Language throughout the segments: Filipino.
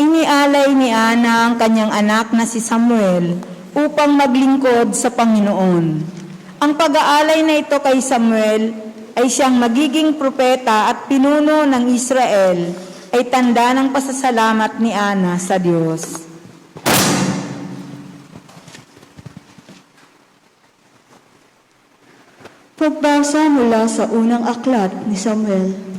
Inialay ni Ana ang kanyang anak na si Samuel upang maglingkod sa Panginoon. Ang pag-aalay na ito kay Samuel ay siyang magiging propeta at pinuno ng Israel ay tanda ng pasasalamat ni Ana sa Diyos. Pagbasa mula sa unang aklat ni Samuel.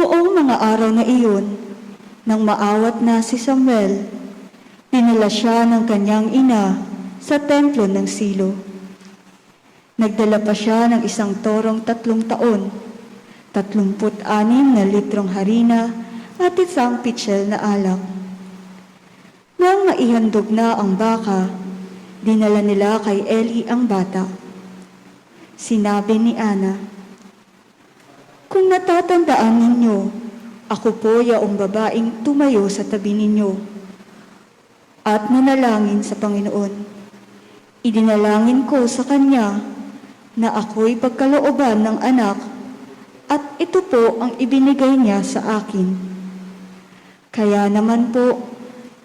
Noong mga araw na iyon, nang maawat na si Samuel, dinala siya ng kanyang ina sa templo ng Silo. Nagdala pa siya ng isang torong 3 taon, 36 na litrong harina at isang pitsil na alak. Nang maihandog na ang baka, dinala nila kay Eli ang bata. Sinabi ni Ana, "Kung natatandaan ninyo, ako po yaong babaeng tumayo sa tabi ninyo at nanalangin sa Panginoon. Idinalangin ko sa kanya na ako'y pagkalooban ng anak at ito po ang ibinigay niya sa akin. Kaya naman po,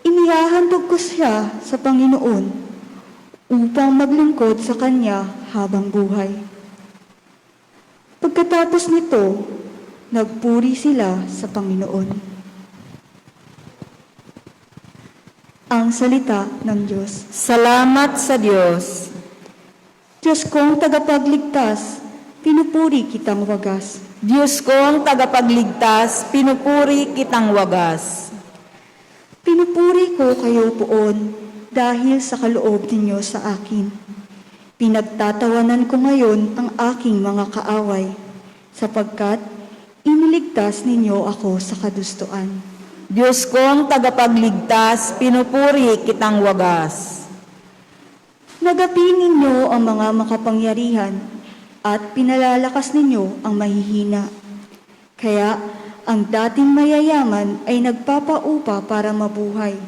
inihahandog ko siya sa Panginoon upang maglingkod sa kanya habang buhay." Pagkatapos nito, nagpuri sila sa Panginoon. Ang salita ng Diyos. Salamat sa Diyos. Diyos kong tagapagligtas, pinupuri kitang wagas. Diyos kong tagapagligtas, pinupuri kitang wagas. Pinupuri ko kayo poon dahil sa kaloob ninyo sa akin. Pinagtatawanan ko ngayon ang aking mga kaaway, sapagkat iniligtas ninyo ako sa kadustuan. Diyos kong tagapagligtas, pinupuri kitang wagas. Nagapi ninyo ang mga makapangyarihan at pinalalakas ninyo ang mahihina. Kaya ang dating mayayaman ay nagpapaupa para mabuhay.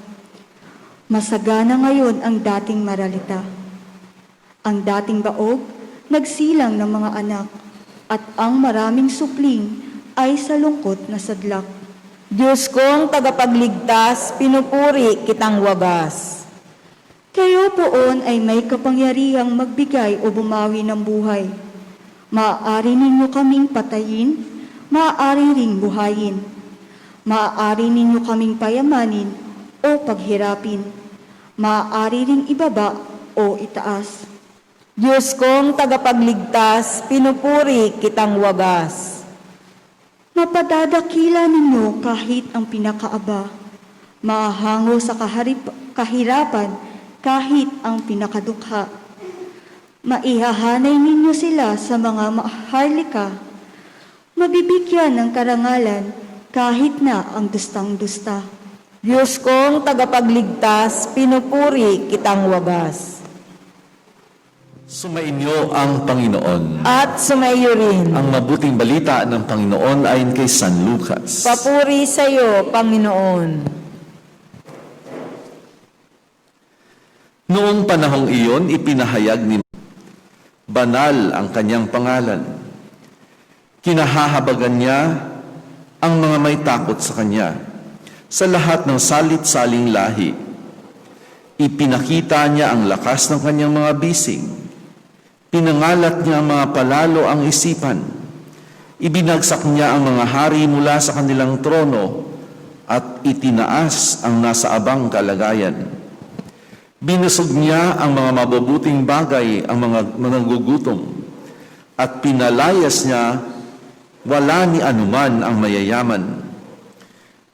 Masagana ngayon ang dating maralita. Ang dating baog, nagsilang ng mga anak, at ang maraming supling ay sa lungkot na sadlak. Diyos kong tagapagligtas, pinupuri kitang wagas. Kayo poon ay may kapangyarihang magbigay o bumawi ng buhay. Maaari ninyo kaming patayin, maaari ring buhayin. Maaari ninyo kaming payamanin o paghirapin. Maaari ring ibaba o itaas. Diyos kong tagapagligtas, pinupuri kitang wagas. Mapadadakila ninyo kahit ang pinakaaba. Maahango sa kahirapan kahit ang pinakadukha. Maihahanay ninyo sila sa mga maharlika. Mabibigyan ng karangalan kahit na ang dustang-dusta. Diyos kong tagapagligtas, pinupuri kitang wagas. Sumainyo ang Panginoon. At sumaiyo rin. Ang mabuting balita ng Panginoon ayon kay San Lucas. Papuri sa iyo, Panginoon. Noong panahong iyon, ipinahayag ni banal ang kanyang pangalan. Kinahahabagan niya ang mga may takot sa kanya sa lahat ng salit-saling lahi. Ipinakita niya ang lakas ng kanyang mga bisig. Pinangalat niya ang mga palalo ang isipan. Ibinagsak niya ang mga hari mula sa kanilang trono at itinaas ang nasa abang kalagayan. Binusog niya ang mga mabubuting bagay, ang mga nagugutom, at pinalayas niya wala ni anuman ang mayayaman.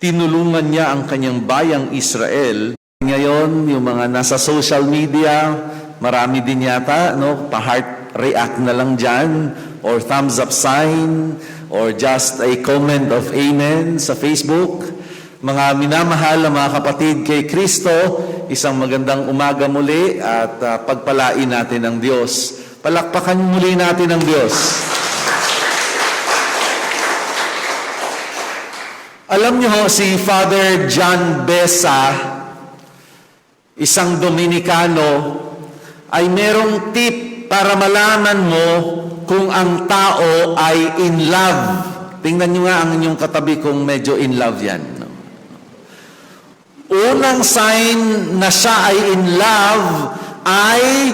Tinulungan niya ang kanyang bayang Israel. Ngayon, yung mga nasa social media, marami din yata, no, pa-heart react na lang dyan, or thumbs up sign, or just a comment of amen sa Facebook. Mga minamahal na mga kapatid kay Kristo, isang magandang umaga muli at pagpalain natin ng Diyos. Palakpakan muli natin ng Diyos. Alam niyo si Father John Besa, isang Dominikano, ay merong tip para malaman mo kung ang tao ay in love Tingnan nyo nga ang inyong katabi kung medyo in love yan. No? Unang sign na siya ay in love ay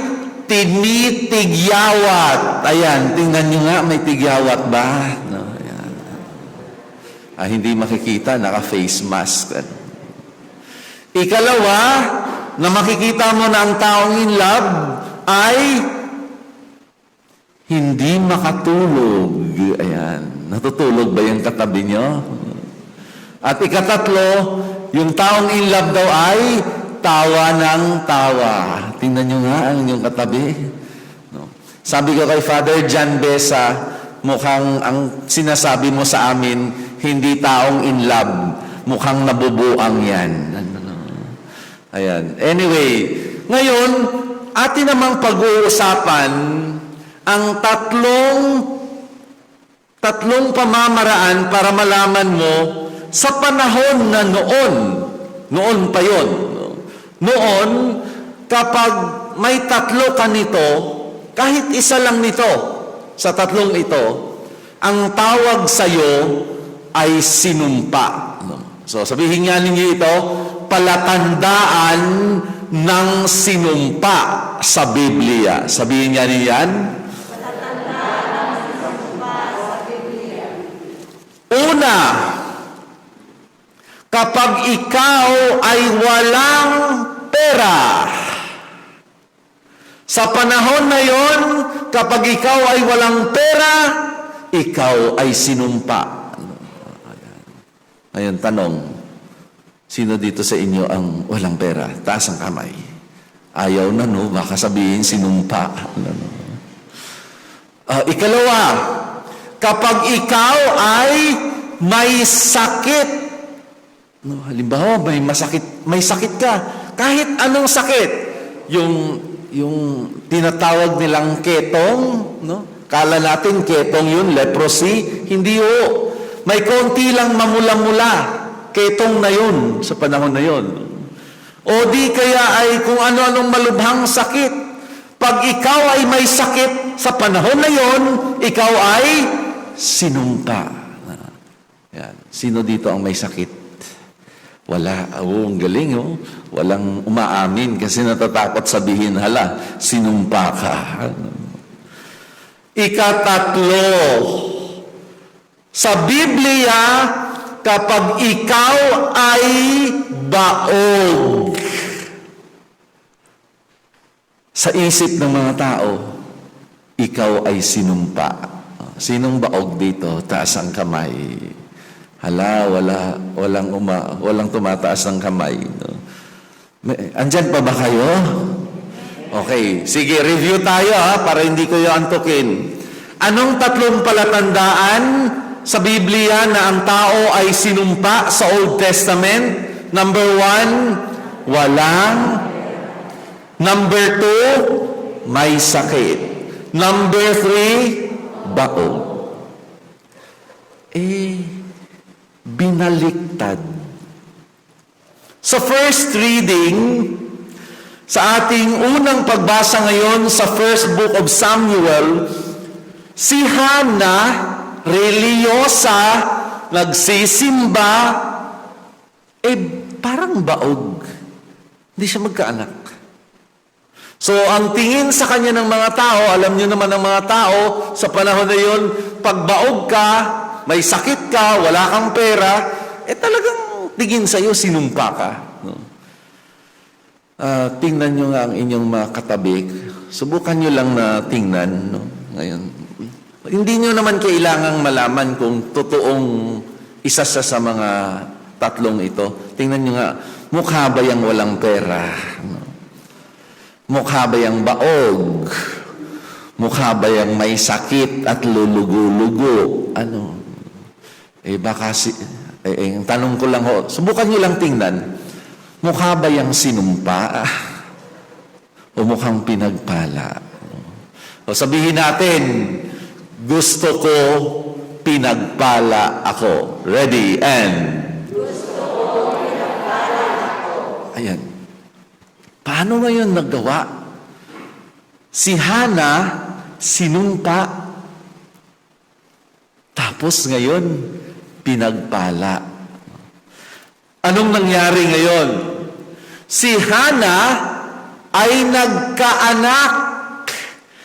tinitigyawat. Ayan, tingnan nyo nga, may tigyawat ba? No, ayan. Hindi makikita, naka-face mask. Ikalawa, na makikita mo na ang taong in love ay hindi makatulog. Ayan, natutulog ba yung katabi nyo? At ikatatlo, yung taong in love daw ay tawa ng tawa. Tingnan nyo nga ang inyong katabi. No. Sabi ko kay Father John Besa, mukhang ang sinasabi mo sa amin, hindi taong in love, mukhang nabubuang yan. Ayan. Anyway, ngayon, atin namang pag-uusapan ang tatlong pamamaraan para malaman mo sa panahon na noon pa yun. Noon, kapag may tatlo ka nito, kahit isa lang nito, sa tatlong ito, ang tawag sa'yo ay sinumpa. So, sabihin nga ninyo ito, palatandaan ng sinumpa sa Biblia. Sabihin nga ninyo yan. Palatandaan ng sinumpa sa Biblia. Una, kapag ikaw ay walang pera. Sa panahon na yon, kapag ikaw ay walang pera, ikaw ay sinumpa. Ngayon, tanong, sino dito sa inyo ang walang pera? Taas ang kamay. Ayaw na, no? Baka sabihin, sinumpa. Ikalawa, kapag ikaw ay may sakit, no, halimbawa, may sakit ka. Kahit anong sakit. Yung tinatawag nilang ketong, no? Kala natin ketong yun, leprosy. Hindi ho. May konti lang mamula-mula. Ketong na yun sa panahon na yun. O di kaya ay kung ano-anong malubhang sakit. Pag ikaw ay may sakit sa panahon na yun, ikaw ay sinumpa. Yan. Sino dito ang may sakit? Wala. Ang galing, oh. Walang umaamin kasi natatakot sabihin, hala, sinumpa ka. Ikatatlo, sa Biblia, kapag ikaw ay baog, sa isip ng mga tao, ikaw ay sinumpa. Sinong baog dito? Taas ang kamay. Hala, walang tumataas ng kamay. No? Andyan pa ba kayo? Okay, sige, review tayo para hindi ko yung antukin. Anong tatlong palatandaan sa Biblia na ang tao ay sinumpa sa Old Testament? Number 1, walang. Number 2, may sakit. Number 3, baog. Binaliktad. Sa first reading, sa ating unang pagbasa ngayon sa first book of Samuel, si Hannah, religyosa, nagsisimba, parang baog. Hindi siya magkaanak. So, ang tingin sa kanya ng mga tao, alam niyo naman ng mga tao, sa panahon na yun, pag baog ka, may sakit ka, wala kang pera, talagang tingin sa'yo, sinumpa ka. No? Tingnan nyo nga ang inyong mga katabi. Subukan nyo lang na tingnan. No? Ngayon, hindi nyo naman kailangang malaman kung totoong isa sa mga tatlong ito. Tingnan nyo nga, mukha ba yung walang pera? No? Mukha ba yung baog? Mukha ba yung may sakit at lulugo-lugo? Ano? Baka ang tanong ko lang ho, subukan nyo lang tingnan. Mukha ba yung sinumpa? O mukhang pinagpala? O sabihin natin, gusto ko pinagpala ako. Ready, and? Gusto ko pinagpala ako. Ayan. Paano ngayon naggawa? Si Hannah, sinumpa. Tapos ngayon, pinagpala. Anong nangyari ngayon? Si Hana ay nagkaanak.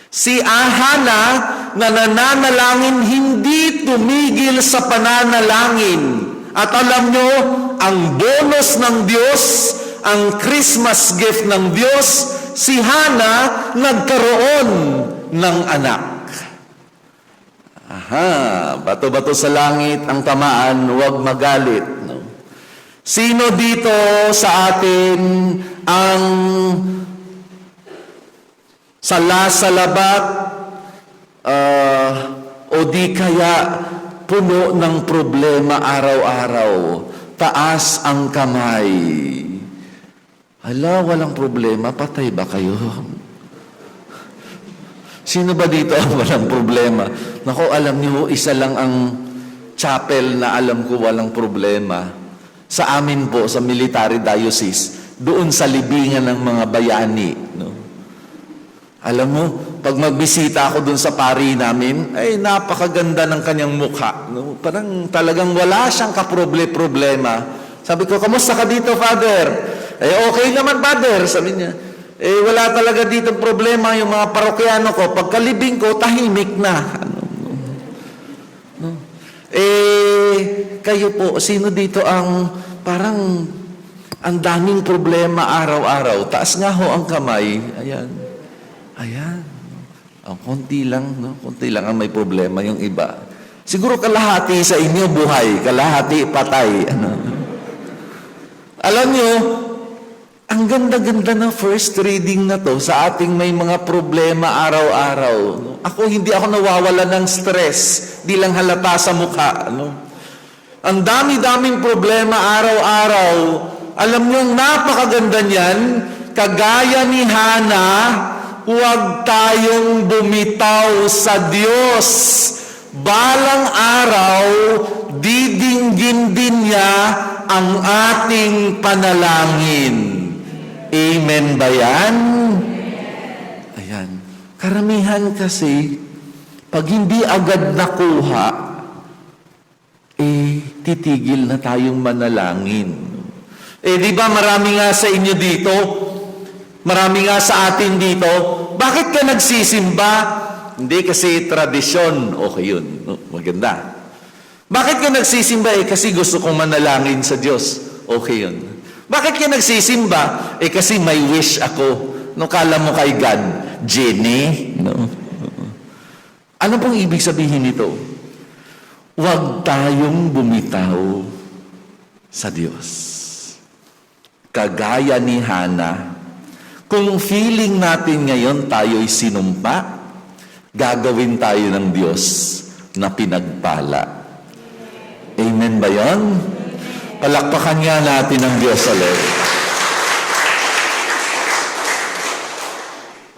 Si Hana na nananalangin, hindi tumigil sa pananalangin. At alam nyo, ang bonus ng Diyos, ang Christmas gift ng Diyos, si Hana nagkaroon ng anak. Aha, bato-bato sa langit ang tamaan, huwag magalit. No? Sino dito sa atin ang salasalabat o di kaya puno ng problema araw-araw? Taas ang kamay. Hala, walang problema, patay ba kayo? Sino ba dito ang walang problema? Naku, alam niyo, isa lang ang chapel na alam ko walang problema. Sa amin po, sa military diocese, doon sa libingan ng mga bayani. No? Alam mo, pag magbisita ako doon sa pari namin, ay napakaganda ng kanyang mukha. No? Parang talagang wala siyang kaproble-problema. Sabi ko, kamusta ka dito, Father? Okay naman, Father. Sabi niya, wala talaga dito problema yung mga parokyano ko. Pagkalibing ko, tahimik na. Kayo po, sino dito ang parang ang daming problema araw-araw? Taas nga ho ang kamay. Ayan. Ayan. Konti lang, no? Konti lang ang may problema yung iba. Siguro kalahati sa inyo buhay, kalahati patay. Ano? Alam nyo, ang ganda-ganda ng first reading na to sa ating may mga problema araw-araw. No? Hindi ako nawawala ng stress. Di lang halata sa mukha. No? Ang dami-daming problema araw-araw. Alam nyo, napakaganda niyan. Kagaya ni Hana, huwag tayong bumitaw sa Diyos. Balang araw, didinggin din niya ang ating panalangin. Amen ba yan? Ayan. Karamihan kasi, pag hindi agad nakuha, titigil na tayong manalangin. Di ba marami nga sa inyo dito, marami nga sa atin dito, bakit ka nagsisimba? Hindi kasi tradisyon. Okay yun. No? Maganda. Bakit ka nagsisimba? Kasi gusto kong manalangin sa Diyos. Okay yun. Bakit ka nagsisimba? Kasi may wish ako. No, kala mo kay God, Jenny? No? Ano pong ibig sabihin nito? Huwag tayong bumitaw sa Diyos. Kagaya ni Hana, kung feeling natin ngayon tayo'y sinumpa, gagawin tayo ng Diyos na pinagpala. Amen ba yan? Palakpakan nga natin ang Diyos ulit.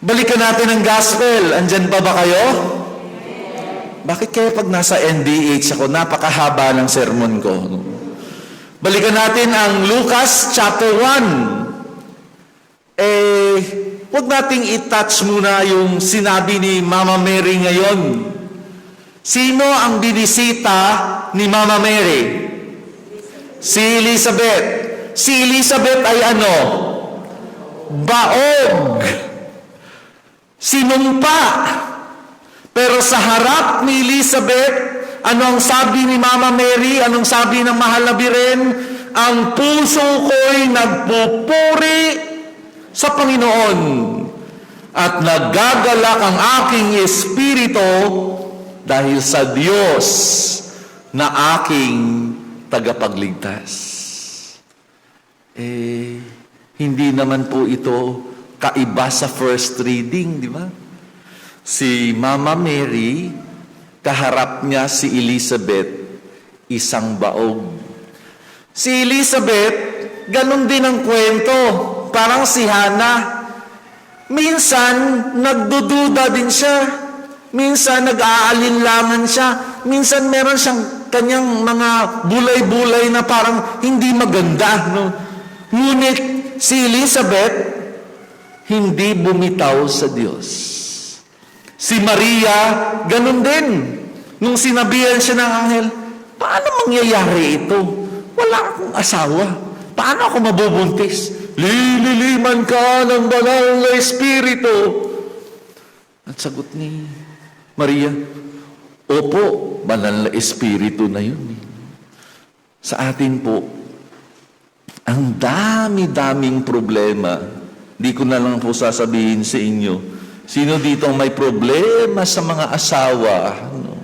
Balikan natin ang gospel. Andyan pa ba kayo? Bakit kaya pag nasa NDH ako, napakahaba ng sermon ko? Balikan natin ang Lucas chapter 1. Huwag nating i-touch muna yung sinabi ni Mama Mary ngayon. Sino ang binisita ni Mama Mary? Si Elizabeth. Si Elizabeth ay ano? Baog. Sinumpa. Pero sa harap ni Elizabeth, ano ang sabi ni Mama Mary? Anong sabi ng mahal na biren? Ang puso ko'y nagpupuri sa Panginoon at nagagalak ang aking espiritu dahil sa Diyos na aking tagapagligtas. Hindi naman po ito kaiba sa first reading, di ba? Si Mama Mary, kaharap niya si Elizabeth, isang baog. Si Elizabeth, ganun din ang kwento. Parang si Hana. Minsan, nagdududa din siya. Minsan, nag-aalinlangan siya. Minsan, meron siyang kanyang mga bulay-bulay na parang hindi maganda. No? Ngunit, si Elizabeth, hindi bumitaw sa Diyos. Si Maria, ganun din. Nung sinabihan siya ng anghel, paano mangyayari ito? Wala akong asawa. Paano ako mabubuntis? Lililiman ka ng banal na Espiritu. At sagot ni Maria, opo, banal na Espiritu na yun. Sa atin po, ang dami-daming problema. Di ko na lang po sasabihin sa inyo. Sino dito ang may problema sa mga asawa? No?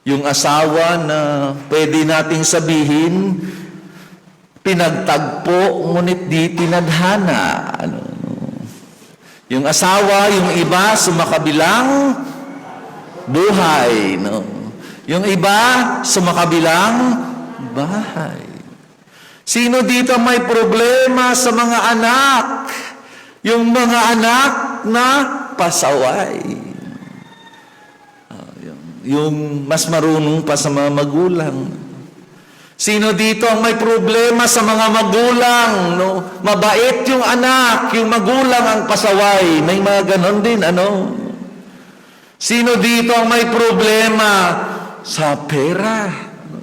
Yung asawa na pwede nating sabihin, pinagtagpo, ngunit di tinadhana. Ano? Yung asawa, yung iba, sumakabilang buhay. No? Yung iba, sumakabilang bahay. Sino dito may problema sa mga anak? Yung mga anak na pasaway. Yung mas marunong pa sa mga magulang. Sino dito ang may problema sa mga magulang? No? Mabait yung anak, yung magulang ang pasaway. May mga ganon din, ano? Sino dito ang may problema sa pera?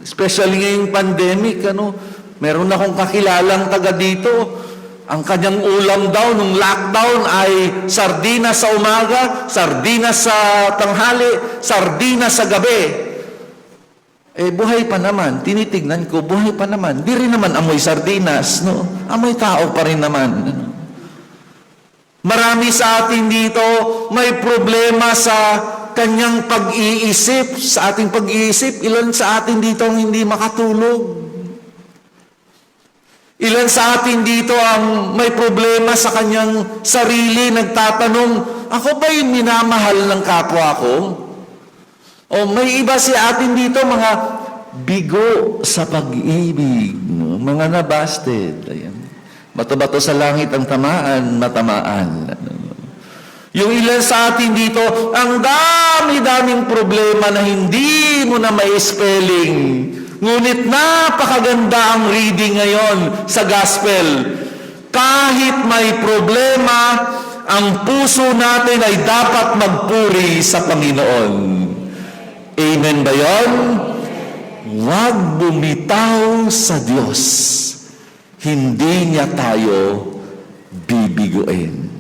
Especially ngayong pandemic, ano? Meron akong kakilalang taga dito. Ang kanyang ulam daw nung lockdown ay sardinas sa umaga, sardinas sa tanghali, sardinas sa gabi. Eh, buhay pa naman. Tinitignan ko, buhay pa naman. Di rin naman amoy sardinas, no? Amoy tao pa rin naman. Marami sa atin dito may problema sa kanyang pag-iisip, sa ating pag-iisip. Ilan sa atin dito ang hindi makatulog? Ilan sa atin dito ang may problema sa kanyang sarili, nagtatanong, ako ba yung minamahal ng kapwa ko? O may iba si atin dito, mga bigo sa pag-ibig, no? Mga nabasted. Ayan. Bato-bato sa langit ang tamaan, matamaan. Yung ilan sa atin dito, ang dami-daming problema na hindi mo na may spelling. Ngunit napakaganda ang reading ngayon sa gospel. Kahit may problema, ang puso natin ay dapat magpuri sa Panginoon. Amen ba yun? Huwag bumitaw sa Diyos. Hindi niya tayo bibiguin.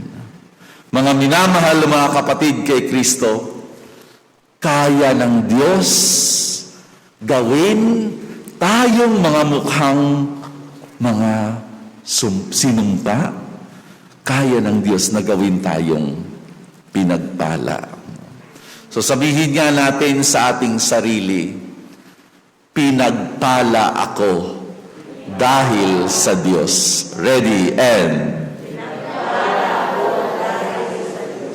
Mga minamahal mga kapatid kay Kristo, kaya ng Diyos gawin tayong mga mukhang mga sinumpa. Kaya ng Diyos na gawin tayong pinagpala. So sabihin nga natin sa ating sarili, pinagpala ako dahil sa Diyos. Ready and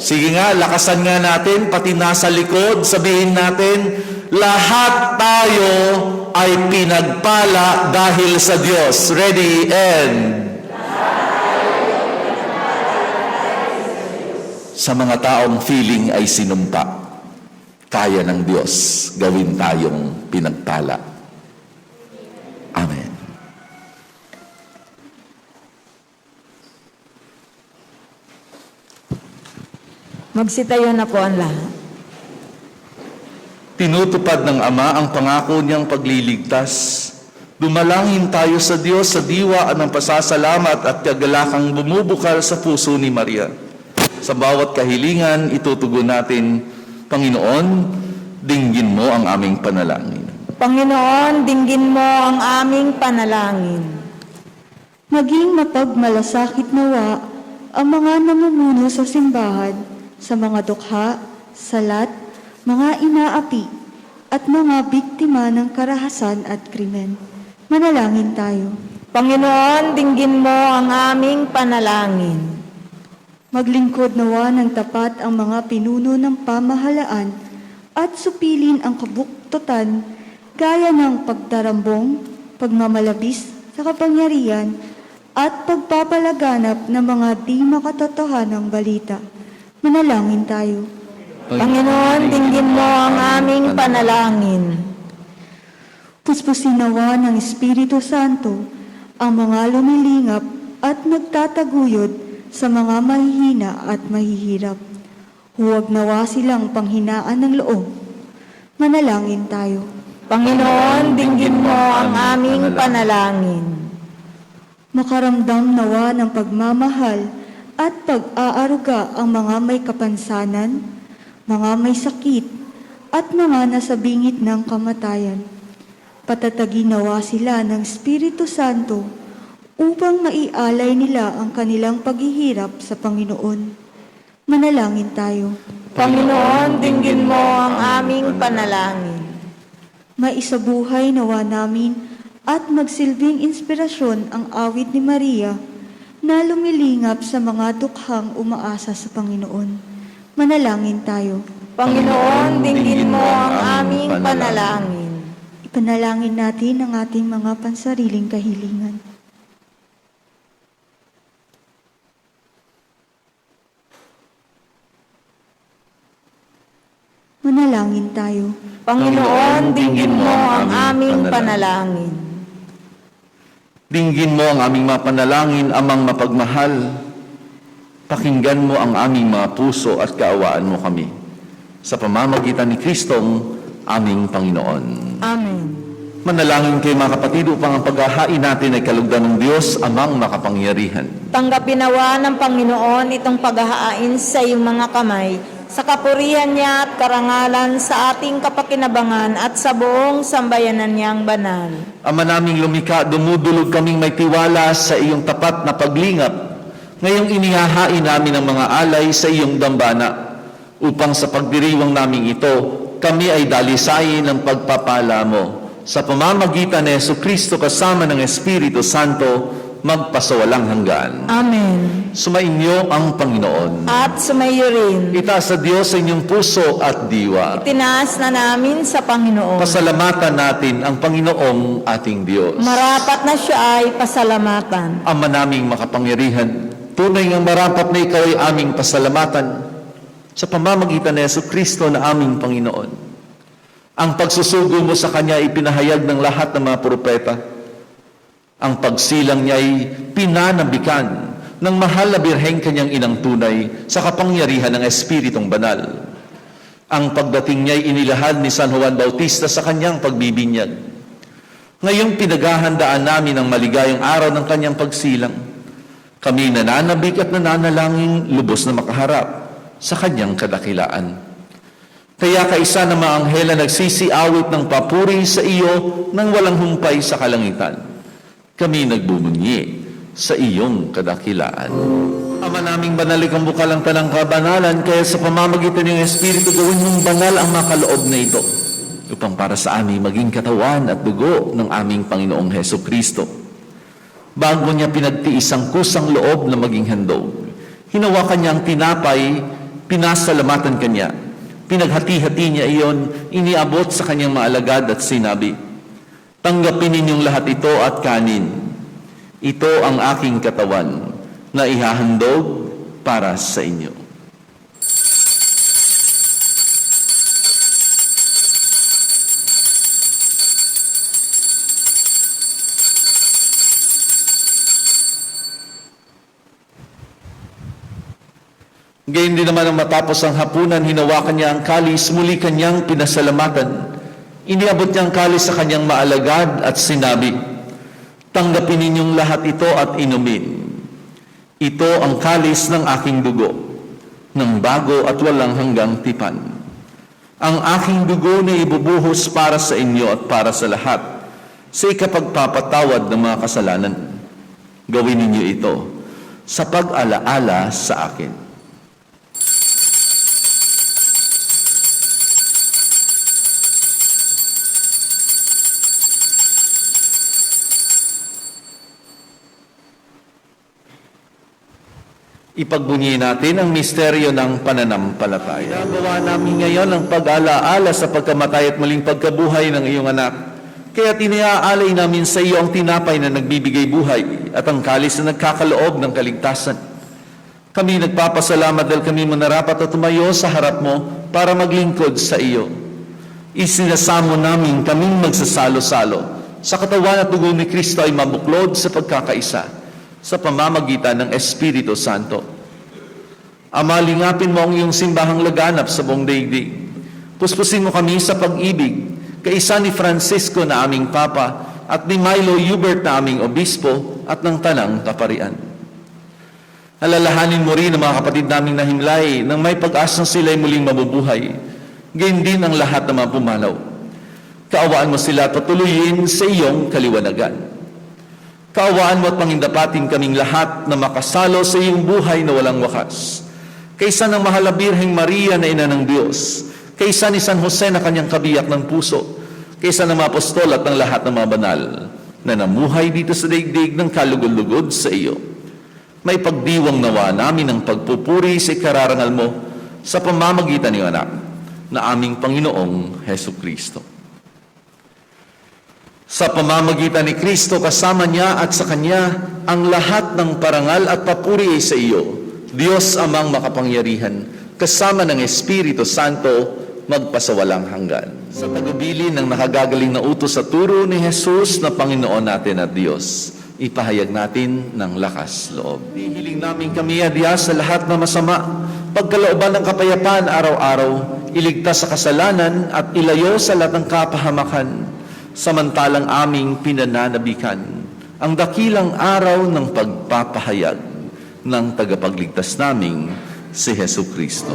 sige nga, lakasan nga natin, pati nasa likod, sabihin natin, lahat tayo ay pinagpala dahil sa Diyos. Ready and sa mga taong feeling ay sinumpa, kaya ng Diyos gawin tayong pinagpala. Amen. Magsitayo na po ang lahat. Tinutupad ng Ama ang pangako niyang pagliligtas. Dumalangin tayo sa Diyos sa diwa ng pasasalamat at kagalakang bumubukal sa puso ni Maria. Sa bawat kahilingan, itutugon natin, Panginoon, dinggin mo ang aming panalangin. Panginoon, dinggin mo ang aming panalangin. Maging mapagmalasakit nawa ang mga namumuno sa simbahan, sa mga dukha, salat, mga inaapi, at mga biktima ng karahasan at krimen. Manalangin tayo. Panginoon, dinggin mo ang aming panalangin. Maglingkod nawa ng tapat ang mga pinuno ng pamahalaan at supilin ang kabuktutan gaya ng pagdarambong, pagmamalabis sa kapangyarihan at pagpapalaganap ng mga di makatotohanang balita. Manalangin tayo. Panginoon, dinggin mo ang aming panalangin. Puspusin nawa ng Espiritu Santo ang mga lumilingap at nagtataguyod sa mga mahihina at mahihirap. Huwag nawa silang panghinaan ng loob. Manalangin tayo. Panginoon, dinggin mo ang aming panalangin. Makaramdam nawa ng pagmamahal at pag-aaruga ang mga may kapansanan, mga may sakit, at mga nasa bingit ng kamatayan. Patatagin nawa sila ng Espiritu Santo upang maialay nila ang kanilang paghihirap sa Panginoon. Manalangin tayo. Panginoon, dinggin mo ang aming panalangin. Maisabuhay nawa namin at magsilbing inspirasyon ang awit ni Maria na lumilingap sa mga dukhang umaasa sa Panginoon. Manalangin tayo. Panginoon, dinggin mo ang aming panalangin. Ipanalangin natin ang ating mga pansariling kahilingan. Manalangin tayo. Panginoon, dinggin mo ang aming panalangin. Dinggin mo ang aming mga panalangin, Amang mapagmahal. Pakinggan mo ang aming mga puso at kaawaan mo kami. Sa pamamagitan ni Kristong aming Panginoon. Amen. Manalangin kayo mga kapatid upang ang paghahain natin ay kalugdan ng Diyos, Amang makapangyarihan. Tanggapin nawa ng Panginoon itong paghahain sa iyong mga kamay, sa kapurihan niya at karangalan sa ating kapakinabangan at sa buong sambayanan niyang banal. Ama naming lumikha, dumudulog kaming may tiwala sa iyong tapat na paglingap. Ngayong inihahain namin ang mga alay sa iyong dambana, upang sa pagdiriwang naming ito, kami ay dalisayin ng pagpapala mo. Sa pamamagitan ni Jesucristo kasama ng Espiritu Santo, magpasawalang hanggan. Amen. Sumainyo ang Panginoon. At sumayo rin. Itaas sa Diyos sa inyong puso at diwa. Tinaas na namin sa Panginoon. Pasalamatan natin ang Panginoong ating Diyos. Marapat na siya ay pasalamatan. Ama naming makapangyarihan, tunay ngang marapat na ikaw ay aming pasalamatan sa pamamagitan ni Jesucristo na aming Panginoon. Ang pagsusugo mo sa Kanya ay pinahayag ng lahat ng mga propeta. Ang pagsilang niya ay pinanabikan ng mahal na birheng kanyang inang tunay sa kapangyarihan ng Espiritong Banal. Ang pagdating niya ay inilahad ni San Juan Bautista sa kanyang pagbibinyag. Ngayong pinaghahandaan namin ang maligayang araw ng kanyang pagsilang, kami nananabik at nananalangin lubos na makaharap sa kanyang kadakilaan. Kaya kaisa na mga anghela nagsisiawit ng papuri sa iyo nang walang humpay sa kalangitan. Kami nagbubunyi sa iyong kadakilaan. Ama naming banal, ikang bukal ang tanang kabanalan, kaya sa pamamagitan ng Espiritu gawin mong banal ang makaloob na ito, upang para sa amin maging katawan at dugo ng aming Panginoong Hesukristo. Bago niya pinagtiis ang kusang loob na maging handog, hinawakan niya ang tinapay, pinasalamatan kanya, pinaghati-hati niya iyon, iniabot sa kanyang mga alagad at sinabi, "Tanggapin ninyong lahat ito at kanin. Ito ang aking katawan na ihahandog para sa inyo." Gayun din naman ang matapos ang hapunan, hinawakan niya ang kalis, muli kanyang pinasalamatan. Iniabot niya ang kalis sa kanyang maalagad at sinabi, "Tanggapin ninyong lahat ito at inumin. Ito ang kalis ng aking dugo, ng bago at walang hanggang tipan. Ang aking dugo na ibubuhos para sa inyo at para sa lahat, sa ikapagpapatawad ng mga kasalanan. Gawin ninyo ito sa pag-alaala sa akin." Ipagbunyi natin ang misteryo ng pananampalataya. Ginagawa namin ngayon ang pag-alaala sa pagkamatay at muling pagkabuhay ng iyong anak. Kaya tiniaalay namin sa iyo ang tinapay na nagbibigay buhay at ang kalis na nagkakaloob ng kaligtasan. Kami nagpapasalamat dahil kami manarapat at tumayo sa harap mo para maglingkod sa iyo. Isinasamo namin kaming magsasalo-salo sa katawan at dugo ni Kristo ay mabuklod sa pagkakaisa sa pamamagitan ng Espiritu Santo. Ama, lingapin mo ang iyong simbahang laganap sa buong daigdig. Puspusin mo kami sa pag-ibig, kaisa ni Francisco na aming Papa, at ni Milo Hubert na aming Obispo, at ng Tanang Kaparian. Alalahanin mo rin ang mga kapatid naming nahimlay nang may pag-asang sila'y muling mabubuhay. Gayon din ang lahat ng mga pumanaw. Kaawaan mo sila at patuloyin sa iyong kaliwanagan. Kaawaan mo at pangindapatin kaming lahat na makasalo sa iyong buhay na walang wakas. Kaysa ng mahal na Birheng Maria na ina ng Diyos, kaysa ni San Jose na kanyang kabiyak ng puso, kaysa ng mga apostol at ng lahat ng mga banal na namuhay dito sa daigdig ng kalugod-lugod sa iyo. May pagdiwang nawa namin ang pagpupuri sa ikararangal mo sa pamamagitan ng anak na aming Panginoong Heso Kristo. Sa pamamagitan ni Kristo, kasama niya at sa Kanya, ang lahat ng parangal at papuri ay sa iyo, Diyos amang makapangyarihan, kasama ng Espiritu Santo, magpasawalang hanggan. Sa tagubilin ng nakagagaling na utos sa turo ni Jesus na Panginoon natin at Diyos, ipahayag natin ng lakas loob. Hihiling namin kami adya sa lahat na masama, pagkalooban ng kapayapaan araw-araw, iligtas sa kasalanan at ilayo sa lahat ng kapahamakan, samantalang aming pinananabikan ang dakilang araw ng pagpapahayag ng tagapagligtas naming si Hesu Kristo.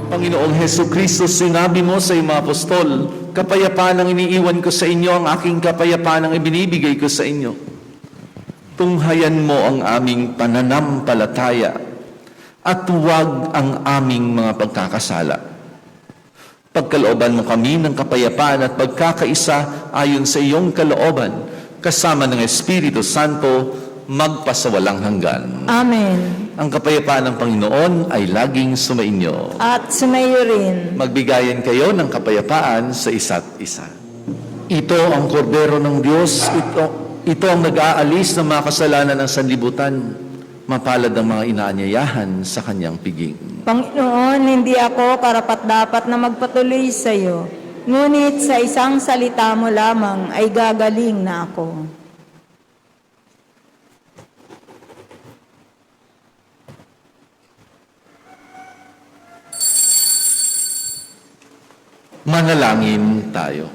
Panginoong Hesu Kristo, sinabi mo sa iyong mga apostol, kapayapaan ang iniiwan ko sa inyo, ang aking kapayapaan ang ibinibigay ko sa inyo. Tunghayan mo ang aming pananampalataya at huwag ang aming mga pagkakasala. Pagkalooban mo kami ng kapayapaan at pagkakaisa ayon sa iyong kalooban, kasama ng Espiritu Santo, magpasawalang hanggan. Amen. Ang kapayapaan ng Panginoon ay laging sumainyo. At sumayo rin. Magbigayan kayo ng kapayapaan sa isa't isa. Ito ang kordero ng Diyos. Ito ang nag-aalis ng mga kasalanan ng sanlibutan. Mapalad ang mga inaanyayahan sa kanyang piging. Panginoon, hindi ako karapat-dapat na magpatuloy sa iyo. Ngunit sa isang salita mo lamang ay gagaling na ako. Manalangin tayo.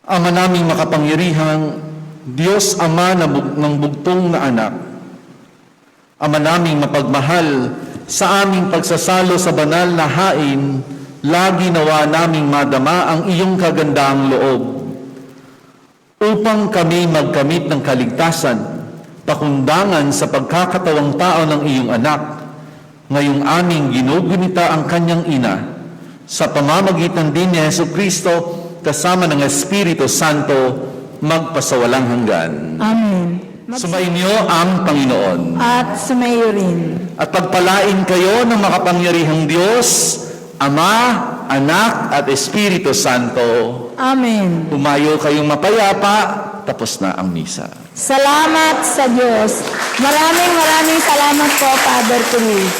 Ama naming makapangyarihang Diyos Ama ng bugtong na anak, Ama naming mapagmahal, sa aming pagsasalo sa banal na hain, lagi nawa naming madama ang iyong kagandaang loob, upang kami magkamit ng kaligtasan, pakundangan sa pagkakatawang tao ng iyong anak, ngayong aming ginugunita ang kanyang ina, sa pamamagitan din ni Hesu Kristo, kasama ng Espiritu Santo, magpasawalang hanggan. Amen. Sumainyo ang Panginoon. At sumayo rin. At pagpalain kayo ng makapangyarihang Diyos, Ama, Anak, at Espiritu Santo. Amen. Umayo kayong mapayapa, tapos na ang misa. Salamat sa Diyos. Maraming salamat po, Father Cruz.